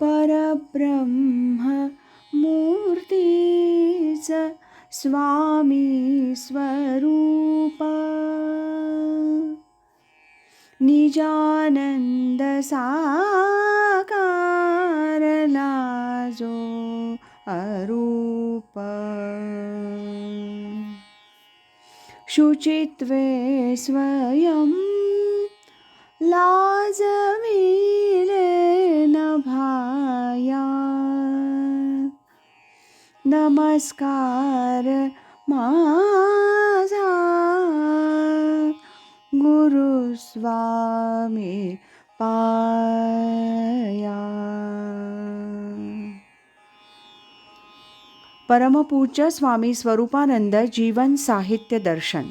परब्रह्म मूर्तीच स्वामी स्वरूपा निजानंद साकारला जो अरूप शुचित्वे स्वयं लाजविले न भाया नमस्कार माझा गुरुस्वामी पाया. परमपूज्य स्वामी स्वरूपानंद जीवन साहित्य दर्शन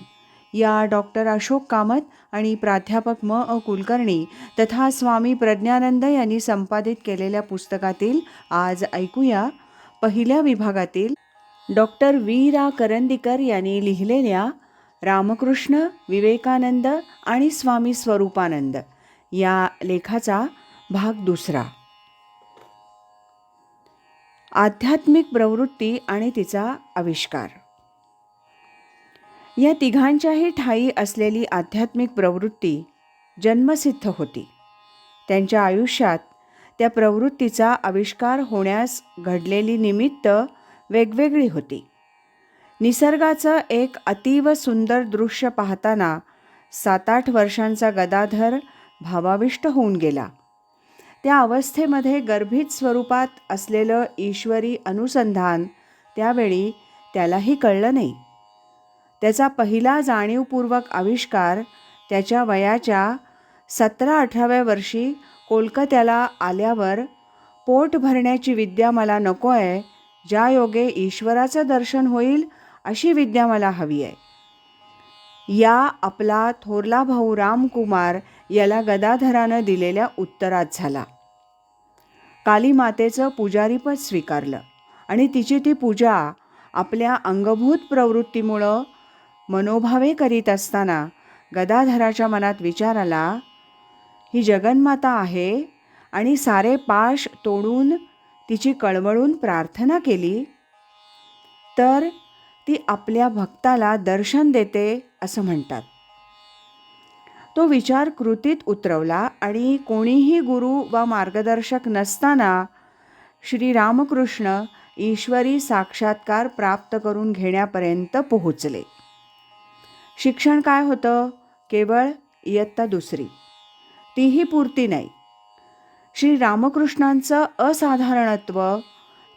या डॉक्टर अशोक कामत आणि प्राध्यापक कुलकर्णी तथा स्वामी प्रज्ञानंद यांनी संपादित केलेल्या पुस्तकातील आज ऐकूया पहिल्या विभागातील डॉक्टर वी. करंदीकर यांनी लिहिलेल्या रामकृष्ण, विवेकानंद आणि स्वामी स्वरूपानंद या लेखाचा भाग दुसरा. आध्यात्मिक प्रवृत्ती आणि तिचा आविष्कार. या तिघांच्याही ठायी असलेली आध्यात्मिक प्रवृत्ती जन्मसिद्ध होती. त्यांच्या आयुष्यात त्या प्रवृत्तीचा आविष्कार होण्यास घडलेली निमित्त वेगवेगळी होती. निसर्गाचं एक अतीव सुंदर दृश्य पाहताना 7-8 वर्षांचा गदाधर भावाविष्ट होऊन गेला. त्या अवस्थेमध्ये गर्भित स्वरूपात असलेलं ईश्वरी अनुसंधान त्यावेळी त्यालाही कळलं नाही. त्याचा पहिला जाणीवपूर्वक आविष्कार त्याच्या वयाच्या 17-18व्या वर्षी कोलकात्याला आल्यावर पोट भरण्याची विद्या मला नको आहे, ज्या योगे ईश्वराचं दर्शन होईल अशी विद्या मला हवी आहे, या आपला थोरला भाऊ रामकुमार याला गदाधरानं दिलेल्या उत्तरात झाला. कालीमातेचं पुजारीपद स्वीकारलं आणि तिची ती पूजा आपल्या अंगभूत प्रवृत्तीमुळं मनोभावे करीत असताना गदाधराच्या मनात विचार आला, ही जगन्माता आहे आणि सारे पाश तोडून तिची कळवळून प्रार्थना केली तर ती आपल्या भक्ताला दर्शन देते असं म्हणतात. तो विचार कृतीत उतरवला आणि कोणीही गुरु वा मार्गदर्शक नसताना श्री रामकृष्ण ईश्वरी साक्षात्कार प्राप्त करून घेण्यापर्यंत पोहोचले. शिक्षण काय होतं? केवळ इयत्ता 2. तीही पुरती नाही. श्री रामकृष्णांचं असाधारणत्व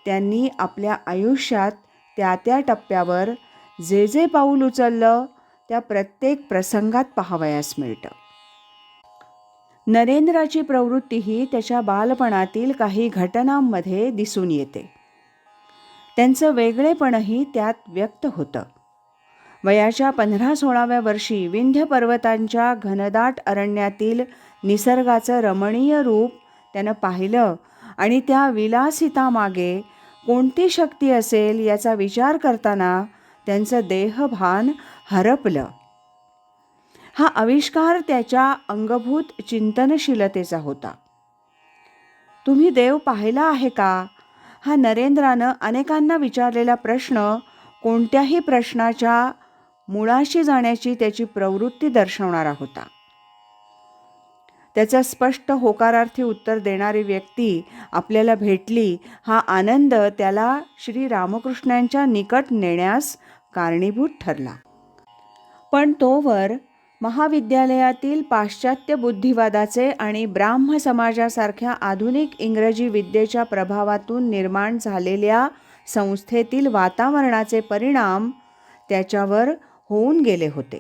त्यांनी आपल्या आयुष्यात त्या त्या टप्प्यावर जे जे पाऊल उचललं त्या प्रत्येक प्रसंगात पाहावयास मिळतं. नरेंद्राची प्रवृत्तीही त्याच्या बालपणातील काही घटनांमध्ये दिसून येते. त्यांचं वेगळेपणही त्यात व्यक्त होतं. वयाच्या 15-16व्या वर्षी विंध्य पर्वतांच्या घनदाट अरण्यातील निसर्गाचं रमणीय रूप त्यानं पाहिलं आणि त्या विलासितामागे कोणती शक्ती असेल याचा विचार करताना त्यांचं देहभान हरपलं. हा आविष्कार त्याच्या अंगभूत चिंतनशीलतेचा होता. तुम्ही देव पाहिला आहे का? हा नरेंद्रानं अनेकांना विचारलेला प्रश्न कोणत्याही प्रश्नाच्या मुळाशी जाण्याची त्याची प्रवृत्ती दर्शवणारा होता. त्याचं स्पष्ट होकारार्थी उत्तर देणारी व्यक्ती आपल्याला भेटली हा आनंद त्याला श्री रामकृष्णांच्या निकट नेण्यास कारणीभूत ठरला. पण तोवर महाविद्यालयातील पाश्चात्य बुद्धिवादाचे आणि ब्राह्म समाजासारख्या आधुनिक इंग्रजी विद्येच्या प्रभावातून निर्माण झालेल्या संस्थेतील वातावरणाचे परिणाम त्याच्यावर होऊन गेले होते.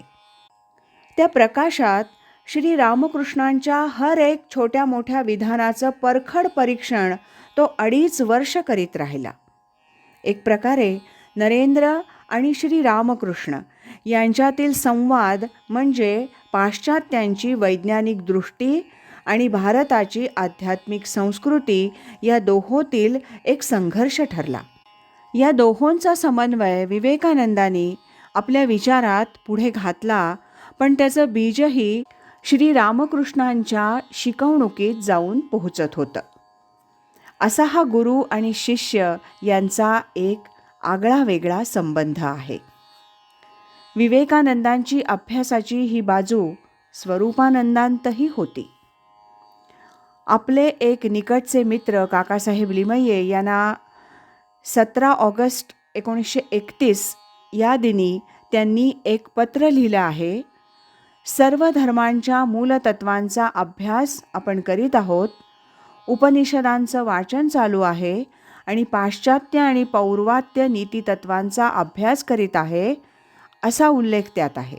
त्या प्रकाशात श्री रामकृष्णांच्या हर एक छोट्या मोठ्या विधानाचं परखड परीक्षण तो 2.5 वर्ष करीत राहिला. एक प्रकारे नरेंद्र आणि श्री रामकृष्ण यांच्यातील संवाद म्हणजे पाश्चात्यांची वैज्ञानिक दृष्टी आणि भारताची आध्यात्मिक संस्कृती या दोहोतील एक संघर्ष ठरला. या दोहोंचा समन्वय विवेकानंदांनी आपल्या विचारात पुढे घातला, पण त्याचं बीजही श्री रामकृष्णांच्या शिकवणुकीत जाऊन पोहोचत होतं. असा हा गुरु आणि शिष्य यांचा एक आगळा वेगळा संबंध आहे. विवेकानंदांची अभ्यासाची ही बाजू स्वरूपानंदांतही होती. आपले एक निकटचे मित्र काकासाहेब लिमये यांना 17 ऑगस्ट 1931 या दिनी त्यांनी एक पत्र लिहिलं आहे. सर्व धर्मांच्या मूलतत्वांचा अभ्यास आपण करीत आहोत. उपनिषदांचं वाचन चालू आहे आणि पाश्चात्य आणि पौर्वात्य नीतितत्वांचा अभ्यास करीत आहे, असा उल्लेख त्यात आहे.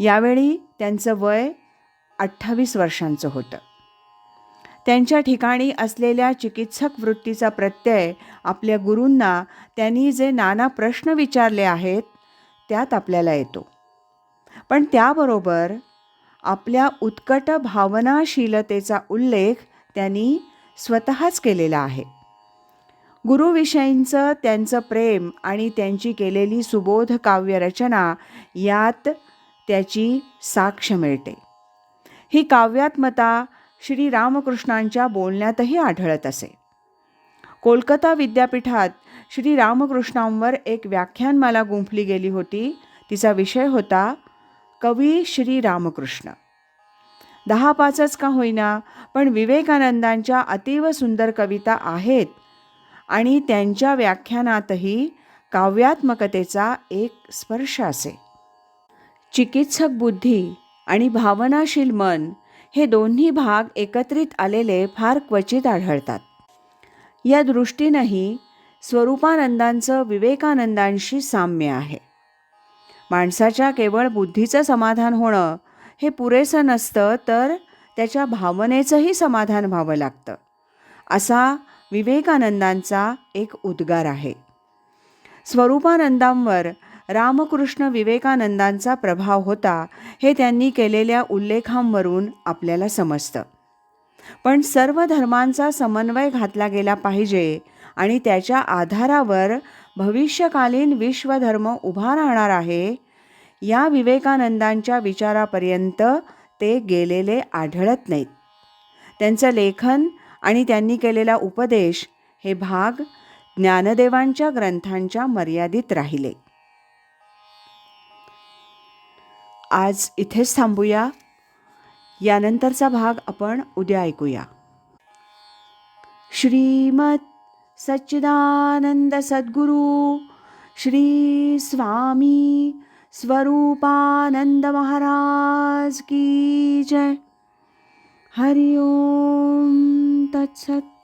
यावेळी त्यांचं वय 28 वर्षांचं होतं. त्यांच्या ठिकाणी असलेल्या चिकित्सक वृत्तीचा प्रत्यय आपल्या गुरूंना त्यांनी जे नाना प्रश्न विचारले आहेत त्यात आपल्याला येतो. पण त्याबरोबर आपल्या उत्कट भावनाशीलतेचा उल्लेख त्यांनी स्वतःच केलेला आहे. गुरुविषयींचं त्यांचं प्रेम आणि त्यांची केलेली सुबोध काव्यरचना यात त्याची साक्ष मिळते. ही काव्यात्मता श्री रामकृष्णांच्या बोलण्यातही आढळत असे. कोलकाता विद्यापीठात श्री रामकृष्णांवर एक व्याख्यानमाला गुंफली गेली होती. तिचा विषय होता कवी श्री रामकृष्ण. 10-5च का होईना, पण विवेकानंदांच्या अतीव सुंदर कविता आहेत आणि त्यांच्या व्याख्यानातही काव्यात्मकतेचा एक स्पर्श असे. चिकित्सक बुद्धी आणि भावनाशील मन हे दोन्ही भाग एकत्रित आलेले फार क्वचित आढळतात. या दृष्टीनंही स्वरूपानंदांचं विवेकानंदांशी साम्य आहे. माणसाच्या केवळ बुद्धीचं समाधान होणं हे पुरेसं नसतं, तर त्याच्या भावनेचंही समाधान व्हावं लागतं, असा विवेकानंदांचा एक उद्गार आहे. स्वरूपानंदांवर रामकृष्ण विवेकानंदांचा प्रभाव होता हे त्यांनी केलेल्या उल्लेखांवरून आपल्याला समजतं. पण सर्व धर्मांचा समन्वय घातला गेला पाहिजे आणि त्याच्या आधारावर भविष्यकालीन विश्वधर्म उभा राहणार आहे, या विवेकानंदांच्या विचारापर्यंत ते गेलेले आढळत नाहीत. त्यांचं लेखन आणि त्यांनी केलेला उपदेश हे भाग ज्ञानदेवांच्या ग्रंथांच्या मर्यादित राहिले. आज इथेच थांबूया. यानंतरचा भाग आपण उद्या ऐकूया. श्रीमद सच्चिदानंद सद्गुरु श्री स्वामी स्वरूपानंद महाराज की जय. हरि ओम तत्सत.